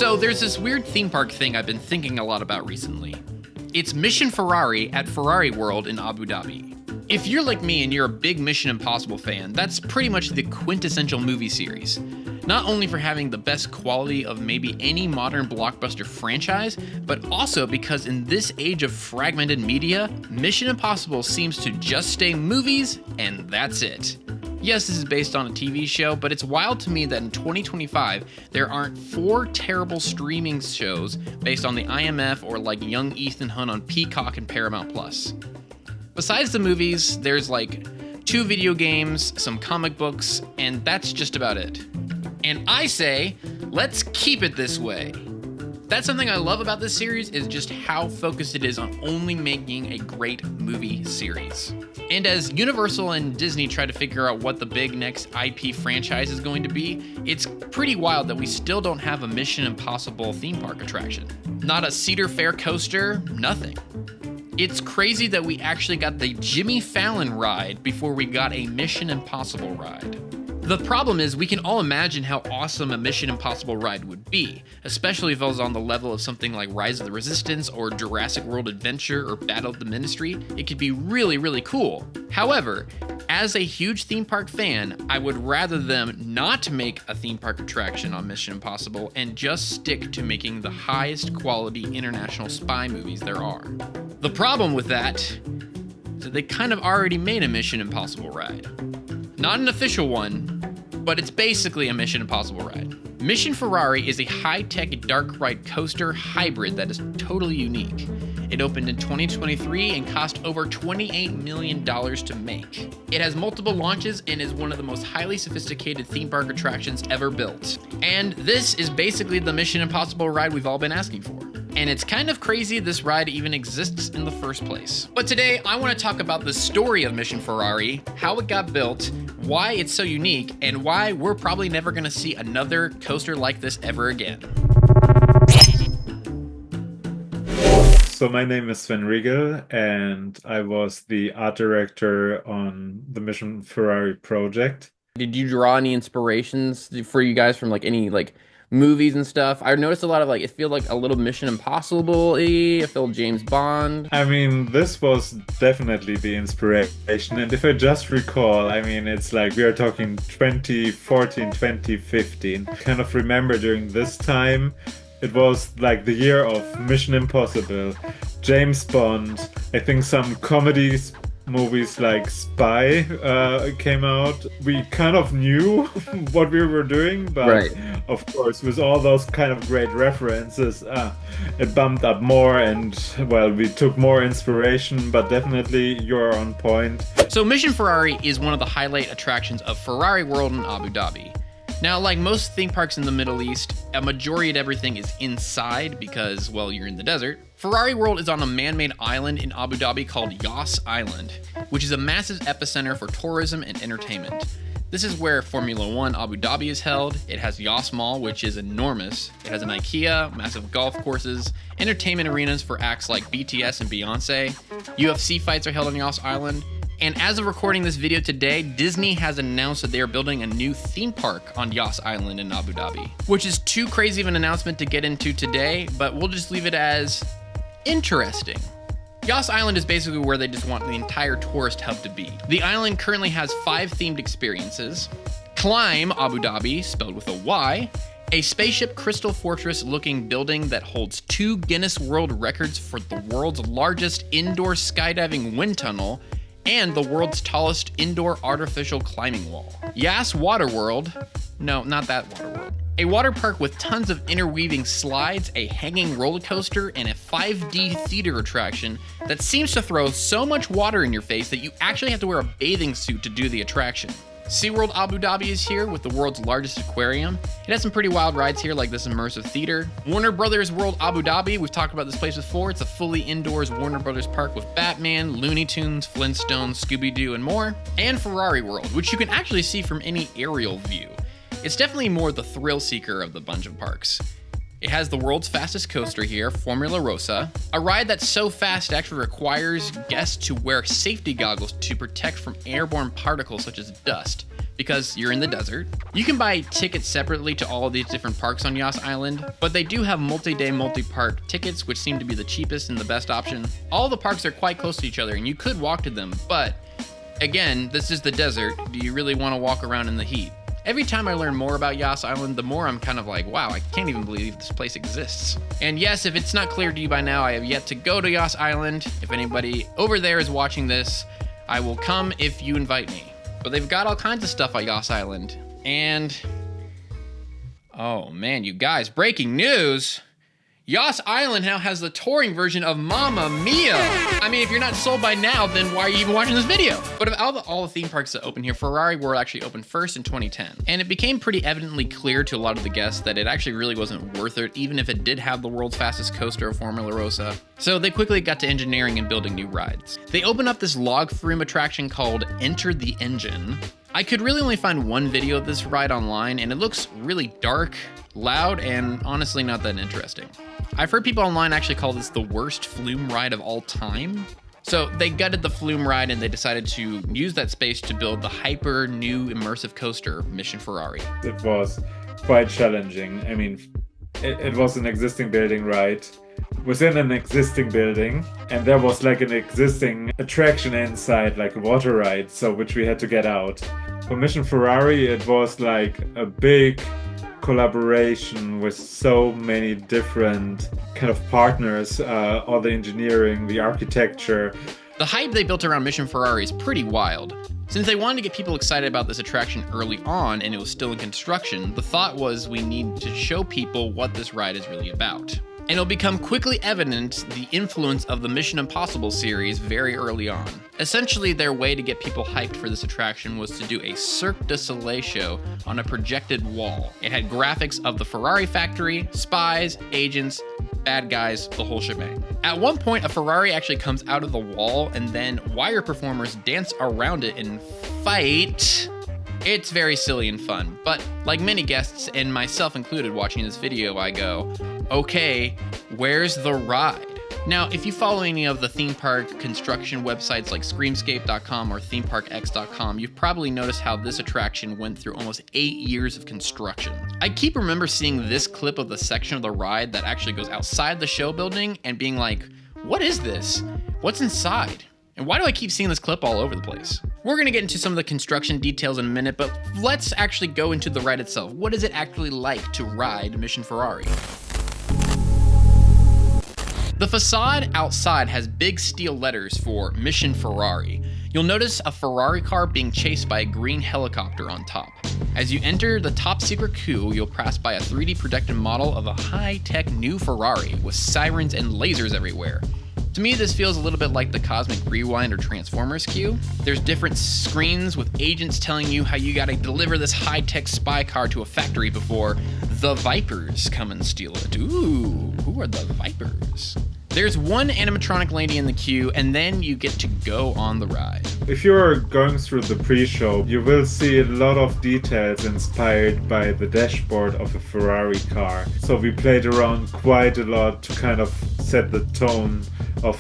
So there's this weird theme park thing I've been thinking a lot about recently. It's Mission Ferrari at Ferrari World in Abu Dhabi. If you're like me and you're a big Mission Impossible fan, that's pretty much the quintessential movie series. Not only for having the best quality of maybe any modern blockbuster franchise, but also because in this age of fragmented media, Mission Impossible seems to just stay movies and that's it. Yes, this is based on a TV show, but it's wild to me that in 2025, there aren't 4 terrible streaming shows based on the IMF or like Young Ethan Hunt on Peacock and Paramount Plus. Besides the movies, there's like 2 video games, some comic books, and that's just about it. And I say, let's keep it this way. That's something I love about this series is just how focused it is on only making a great movie series. And as Universal and Disney try to figure out what the big next IP franchise is going to be, it's pretty wild that we still don't have a Mission Impossible theme park attraction. Not a Cedar Fair coaster, nothing. It's crazy that we actually got the Jimmy Fallon ride before we got a Mission Impossible ride. The problem is we can all imagine how awesome a Mission Impossible ride would be, especially if it was on the level of something like Rise of the Resistance or Jurassic World Adventure or Battle of the Ministry. It could be really, really cool. However, as a huge theme park fan, I would rather them not make a theme park attraction on Mission Impossible and just stick to making the highest quality international spy movies there are. The problem with that is that they kind of already made a Mission Impossible ride. Not an official one, but it's basically a Mission Impossible ride. Mission Ferrari is a high-tech dark ride coaster hybrid that is totally unique. It opened in 2023 and cost over $28 million to make. It has multiple launches and is one of the most highly sophisticated theme park attractions ever built. And this is basically the Mission Impossible ride we've all been asking for. And it's kind of crazy this ride even exists in the first place. But today, I want to talk about the story of Mission Ferrari, how it got built, why it's so unique, and why we're probably never going to see another coaster like this ever again. So my name is Sven Riegel, and I was the art director on the Mission Ferrari project. Did you draw any inspirations for you guys from like any like movies and stuff? I noticed a lot of like, it feels like a little Mission Impossible-y, it felt James Bond. I mean, this was definitely the inspiration. And if I just recall, I mean, it's like we are talking 2014, 2015. Kind of remember during this time, it was like the year of Mission Impossible, James Bond, I think some comedies, movies like Spy came out. We kind of knew what we were doing, but right. Of course, with all those kind of great references, it bumped up more and, well, we took more inspiration, but definitely you're on point. So Mission Ferrari is one of the highlight attractions of Ferrari World in Abu Dhabi. Now, like most theme parks in the Middle East, a majority of everything is inside because, well, you're in the desert. Ferrari World is on a man-made island in Abu Dhabi called Yas Island, which is a massive epicenter for tourism and entertainment. This is where Formula One Abu Dhabi is held. It has Yas Mall, which is enormous. It has an IKEA, massive golf courses, entertainment arenas for acts like BTS and Beyonce. UFC fights are held on Yas Island. And as of recording this video today, Disney has announced that they are building a new theme park on Yas Island in Abu Dhabi, which is too crazy of an announcement to get into today, but we'll just leave it as interesting. Yas Island is basically where they just want the entire tourist hub to be. The island currently has 5 themed experiences. Climb Abu Dhabi, spelled with a Y, a spaceship crystal fortress looking building that holds 2 Guinness World Records for the world's largest indoor skydiving wind tunnel, and the world's tallest indoor artificial climbing wall. Yas Water World, no, not that Water World. A water park with tons of interweaving slides, a hanging roller coaster, and a 5D theater attraction that seems to throw so much water in your face that you actually have to wear a bathing suit to do the attraction. SeaWorld Abu Dhabi is here with the world's largest aquarium. It has some pretty wild rides here like this immersive theater. Warner Brothers World Abu Dhabi, we've talked about this place before. It's a fully indoors Warner Brothers park with Batman, Looney Tunes, Flintstones, Scooby-Doo, and more. And Ferrari World, which you can actually see from any aerial view. It's definitely more the thrill seeker of the bunch of parks. It has the world's fastest coaster here, Formula Rossa, a ride that's so fast it actually requires guests to wear safety goggles to protect from airborne particles such as dust, because you're in the desert. You can buy tickets separately to all of these different parks on Yas Island, but they do have multi-day, multi-park tickets, which seem to be the cheapest and the best option. All the parks are quite close to each other, and you could walk to them, but again, this is the desert. Do you really want to walk around in the heat? Every time I learn more about Yas Island, the more I'm kind of like, wow, I can't even believe this place exists. And yes, if it's not clear to you by now, I have yet to go to Yas Island. If anybody over there is watching this, I will come if you invite me. But they've got all kinds of stuff at Yas Island. And, oh man, you guys, breaking news! Yas Island now has the touring version of Mamma Mia! I mean, if you're not sold by now, then why are you even watching this video? But of all the theme parks that open here, Ferrari World actually opened first in 2010. And it became pretty evidently clear to a lot of the guests that it actually really wasn't worth it, even if it did have the world's fastest coaster of Formula Rossa. So they quickly got to engineering and building new rides. They opened up this log flume attraction called Enter the Engine. I could really only find one video of this ride online, and it looks really dark, loud, and honestly not that interesting. I've heard people online actually call this the worst flume ride of all time. So they gutted the flume ride and they decided to use that space to build the hyper new immersive coaster, Mission Ferrari. It was quite challenging. I mean, it was an existing building, right? Within an existing building, and there was like an existing attraction inside, like a water ride, so which we had to get out. For Mission Ferrari, it was like a big collaboration with so many different kind of partners, all the engineering, the architecture. The hype they built around Mission Ferrari is pretty wild. Since they wanted to get people excited about this attraction early on and it was still in construction, the thought was we need to show people what this ride is really about. And it'll become quickly evident the influence of the Mission Impossible series very early on. Essentially, their way to get people hyped for this attraction was to do a Cirque du Soleil show on a projected wall. It had graphics of the Ferrari factory, spies, agents, bad guys, the whole shebang. At one point, a Ferrari actually comes out of the wall and then wire performers dance around it and fight. It's very silly and fun, but like many guests, and myself included watching this video, I go, okay, where's the ride? Now, if you follow any of the theme park construction websites like Screamscape.com or ThemeParkX.com, you've probably noticed how this attraction went through almost 8 years of construction. I remember seeing this clip of the section of the ride that actually goes outside the show building and being like, what is this? What's inside? And why do I keep seeing this clip all over the place? We're gonna get into some of the construction details in a minute, but let's actually go into the ride itself. What is it actually like to ride Mission Ferrari? The facade outside has big steel letters for Mission Ferrari. You'll notice a Ferrari car being chased by a green helicopter on top. As you enter the top secret queue, you'll pass by a 3D projected model of a high-tech new Ferrari with sirens and lasers everywhere. To me, this feels a little bit like the Cosmic Rewind or Transformers queue. There's different screens with agents telling you how you gotta deliver this high-tech spy car to a factory before the Vipers come and steal it. Ooh, who are the Vipers? There's one animatronic lady in the queue, and then you get to go on the ride. If you're going through the pre-show, you will see a lot of details inspired by the dashboard of a Ferrari car. So we played around quite a lot to kind of set the tone of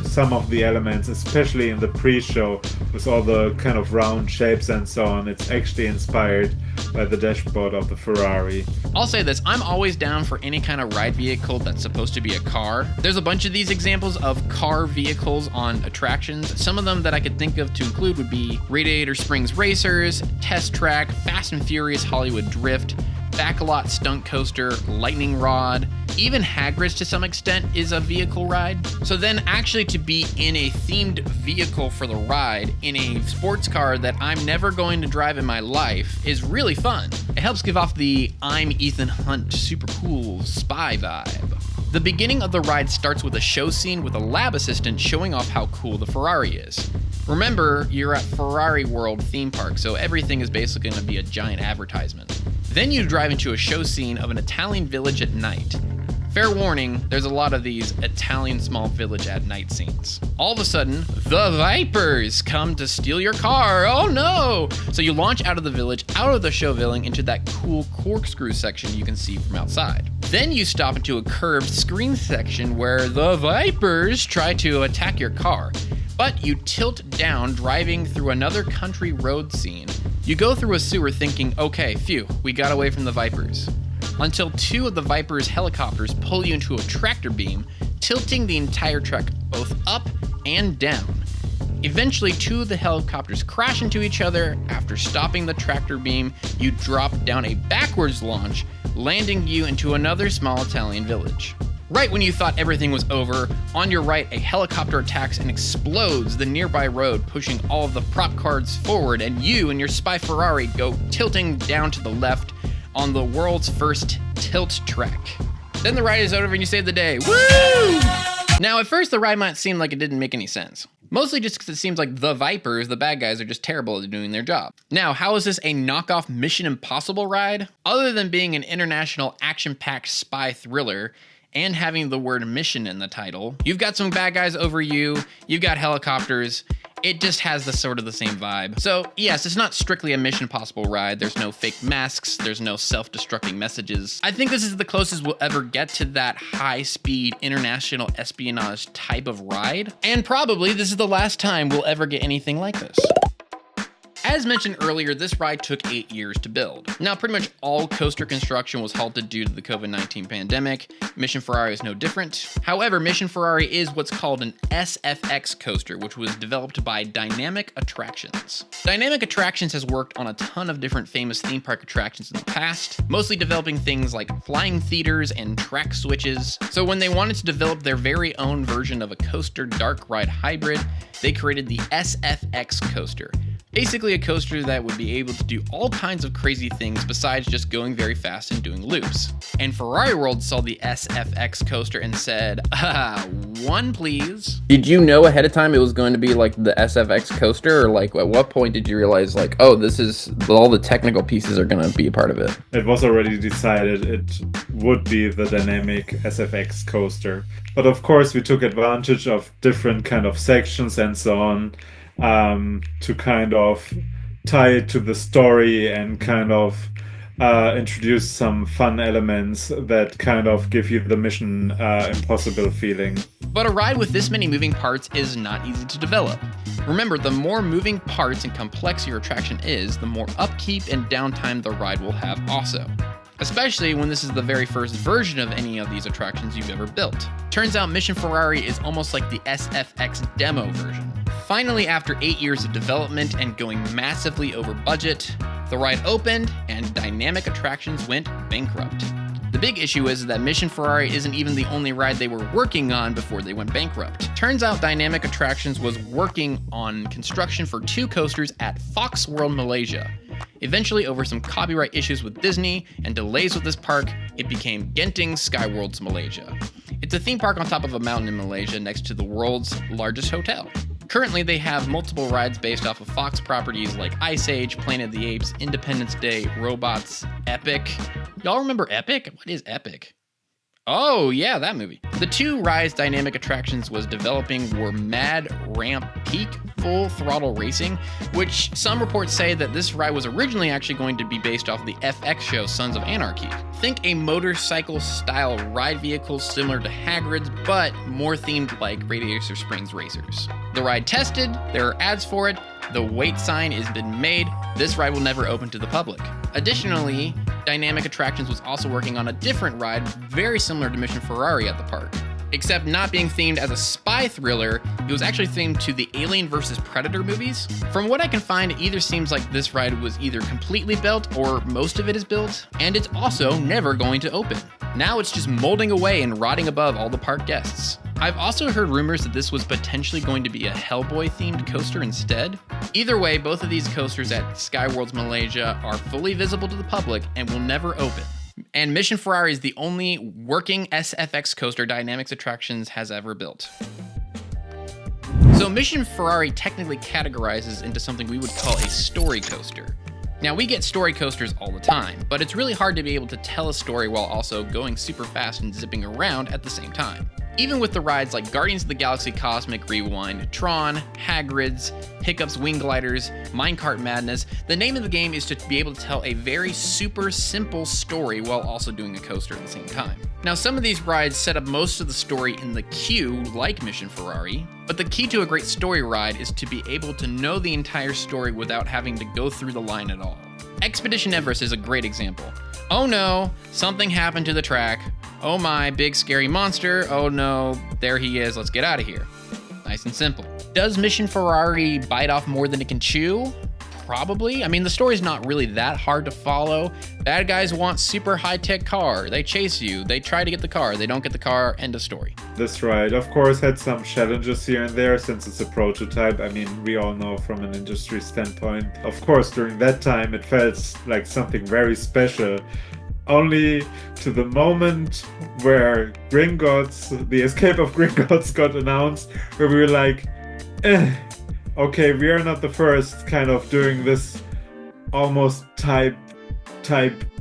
some of the elements, especially in the pre-show with all the kind of round shapes and so on. It's actually inspired by the dashboard of the Ferrari. I'll say this, I'm always down for any kind of ride vehicle that's supposed to be a car. There's a bunch of these examples of car vehicles on attractions. Some of them that I could think of to include would be Radiator Springs Racers, Test Track, Fast and Furious Hollywood Drift, Backlot Stunt Coaster, Lightning Rod, even Hagrid's to some extent is a vehicle ride. So then actually to be in a themed vehicle for the ride in a sports car that I'm never going to drive in my life is really fun. It helps give off the I'm Ethan Hunt super cool spy vibe. The beginning of the ride starts with a show scene with a lab assistant showing off how cool the Ferrari is. Remember, you're at Ferrari World theme park, so everything is basically going to be a giant advertisement. Then you drive into a show scene of an Italian village at night. Fair warning, there's a lot of these Italian small village at night scenes. All of a sudden, the Vipers come to steal your car. Oh no! So you launch out of the village, out of the show building, into that cool corkscrew section you can see from outside. Then you stop into a curved screen section where the Vipers try to attack your car. But you tilt down driving through another country road scene, You go through a sewer thinking, okay, phew, we got away from the Vipers. Until 2 of the Viper's helicopters pull you into a tractor beam, tilting the entire truck both up and down. Eventually, 2 of the helicopters crash into each other. After stopping the tractor beam, you drop down a backwards launch, landing you into another small Italian village. Right when you thought everything was over, on your right, a helicopter attacks and explodes the nearby road, pushing all of the prop cars forward, and you and your spy Ferrari go tilting down to the left on the world's first tilt track. Then the ride is over and you save the day. Woo! Now, at first, the ride might seem like it didn't make any sense. Mostly just because it seems like the Vipers, the bad guys, are just terrible at doing their job. Now, how is this a knockoff Mission Impossible ride? Other than being an international action-packed spy thriller, and having the word mission in the title, you've got some bad guys over you, you've got helicopters, it just has the sort of the same vibe. So yes, it's not strictly a Mission Impossible ride, there's no fake masks, there's no self-destructing messages. I think this is the closest we'll ever get to that high-speed international espionage type of ride, and probably this is the last time we'll ever get anything like this. As mentioned earlier, this ride took 8 years to build. Now, pretty much all coaster construction was halted due to the COVID-19 pandemic. Mission Ferrari is no different. However, Mission Ferrari is what's called an SFX coaster, which was developed by Dynamic Attractions. Dynamic Attractions has worked on a ton of different famous theme park attractions in the past, mostly developing things like flying theaters and track switches. So when they wanted to develop their very own version of a coaster dark ride hybrid, they created the SFX coaster. Basically a coaster that would be able to do all kinds of crazy things besides just going very fast and doing loops. And Ferrari World saw the SFX coaster and said, one please. Did you know ahead of time it was going to be like the SFX coaster, or like at what point did you realize like, oh, this is all the technical pieces are going to be a part of it? It was already decided it would be the dynamic SFX coaster. But of course we took advantage of different kind of sections and so on, to kind of tie it to the story and kind of introduce some fun elements that kind of give you the Mission Impossible feeling. But a ride with this many moving parts is not easy to develop. Remember, the more moving parts and complex your attraction is, the more upkeep and downtime the ride will have also. Especially when this is the very first version of any of these attractions you've ever built. Turns out Mission Ferrari is almost like the SFX demo version. Finally, after 8 years of development and going massively over budget, the ride opened and Dynamic Attractions went bankrupt. The big issue is that Mission Ferrari isn't even the only ride they were working on before they went bankrupt. Turns out Dynamic Attractions was working on construction for 2 coasters at Fox World Malaysia. Eventually, over some copyright issues with Disney and delays with this park, it became Genting Skywards Malaysia. It's a theme park on top of a mountain in Malaysia next to the world's largest hotel. Currently, they have multiple rides based off of Fox properties like Ice Age, Planet of the Apes, Independence Day, Robots, Epic. Y'all remember Epic? What is Epic? Oh, yeah, that movie. The 2 rides Dynamic Attractions was developing were Mad Ramp Peak Full Throttle Racing, which some reports say that this ride was originally actually going to be based off of the FX show Sons of Anarchy. Think a motorcycle-style ride vehicle similar to Hagrid's, but more themed like Radiator Springs Racers. The ride tested, there are ads for it, the wait sign has been made, this ride will never open to the public. Additionally, Dynamic Attractions was also working on a different ride very similar to Mission Ferrari at the park. Except not being themed as a spy thriller, it was actually themed to the Alien vs. Predator movies. From what I can find, it either seems like this ride was either completely built or most of it is built, and it's also never going to open. Now it's just molding away and rotting above all the park guests. I've also heard rumors that this was potentially going to be a Hellboy-themed coaster instead. Either way, both of these coasters at Skywards Malaysia are fully visible to the public and will never open. And Mission Ferrari is the only working SFX coaster Dynamics Attractions has ever built. So Mission Ferrari technically categorizes into something we would call a story coaster. Now, we get story coasters all the time, but it's really hard to be able to tell a story while also going super fast and zipping around at the same time. Even with the rides like Guardians of the Galaxy Cosmic Rewind, Tron, Hagrid's, Hiccup's Wing Gliders, Minecart Madness, the name of the game is to be able to tell a very super simple story while also doing a coaster at the same time. Now, some of these rides set up most of the story in the queue, like Mission Ferrari, but the key to a great story ride is to be able to know the entire story without having to go through the line at all. Expedition Everest is a great example. Oh no, something happened to the track. Oh my, big scary monster. Oh no, there he is, let's get out of here. Nice and simple. Does Mission Ferrari bite off more than it can chew? Probably. I mean, the story's not really that hard to follow. Bad guys want super high-tech car. They chase you. They try to get the car. They don't get the car. End of story. This ride, of course, had some challenges here and there since it's a prototype. I mean, we all know from an industry standpoint. Of course, during that time, it felt like something very special. Only to the moment where Gringotts, the escape of Gringotts got announced, where we were like, okay, we are not the first kind of doing this almost type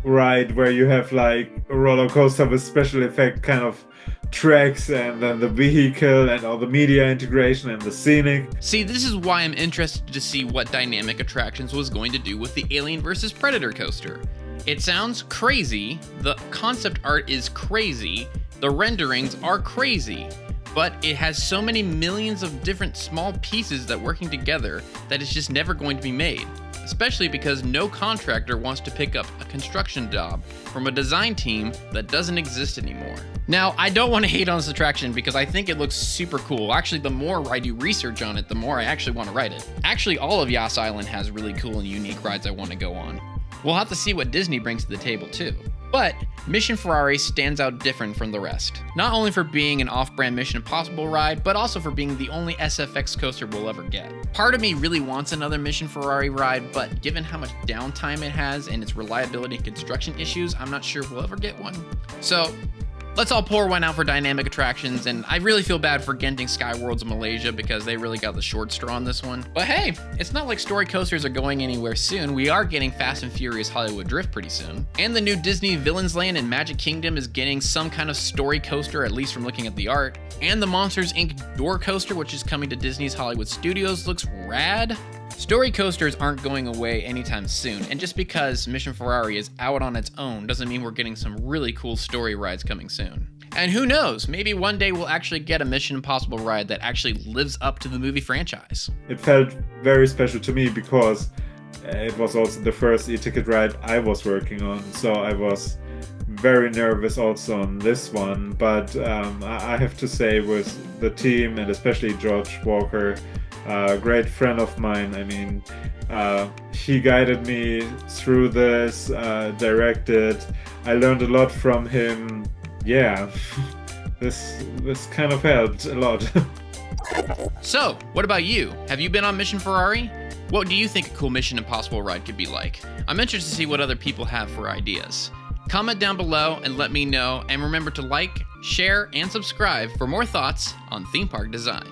ride where you have like a roller coaster with special effect kind of tracks and then the vehicle and all the media integration and the scenic. See, this is why I'm interested to see what Dynamic Attractions was going to do with the Alien vs. Predator coaster. It sounds crazy, the concept art is crazy, the renderings are crazy, but it has so many millions of different small pieces that working together that it's just never going to be made. Especially because no contractor wants to pick up a construction job from a design team that doesn't exist anymore. Now, I don't want to hate on this attraction because I think it looks super cool. Actually, the more I do research on it, the more I actually want to ride it. Actually, all of Yas Island has really cool and unique rides I want to go on. We'll have to see what Disney brings to the table too. But Mission Ferrari stands out different from the rest. Not only for being an off-brand Mission Impossible ride, but also for being the only SFX coaster we'll ever get. Part of me really wants another Mission Ferrari ride, but given how much downtime it has and its reliability and construction issues, I'm not sure we'll ever get one. So let's all pour one out for Dynamic Attractions, and I really feel bad for Genting, Skywards, and Malaysia because they really got the short straw on this one. But hey, it's not like story coasters are going anywhere soon. We are getting Fast and Furious Hollywood Drift pretty soon. And the new Disney Villains Land in Magic Kingdom is getting some kind of story coaster, at least from looking at the art. And the Monsters Inc. Door Coaster, which is coming to Disney's Hollywood Studios, looks rad. Story coasters aren't going away anytime soon, and just because Mission Ferrari is out on its own doesn't mean we're getting some really cool story rides coming soon. And who knows, maybe one day we'll actually get a Mission Impossible ride that actually lives up to the movie franchise. It felt very special to me because it was also the first e-ticket ride I was working on, so I was very nervous also on this one, but I have to say with the team and especially George Walker, a great friend of mine. I mean, he guided me through this, directed. I learned a lot from him. Yeah, this kind of helped a lot. So, what about you? Have you been on Mission Ferrari? What do you think a cool Mission Impossible ride could be like? I'm interested to see what other people have for ideas. Comment down below and let me know, and remember to like, share, and subscribe for more thoughts on theme park design.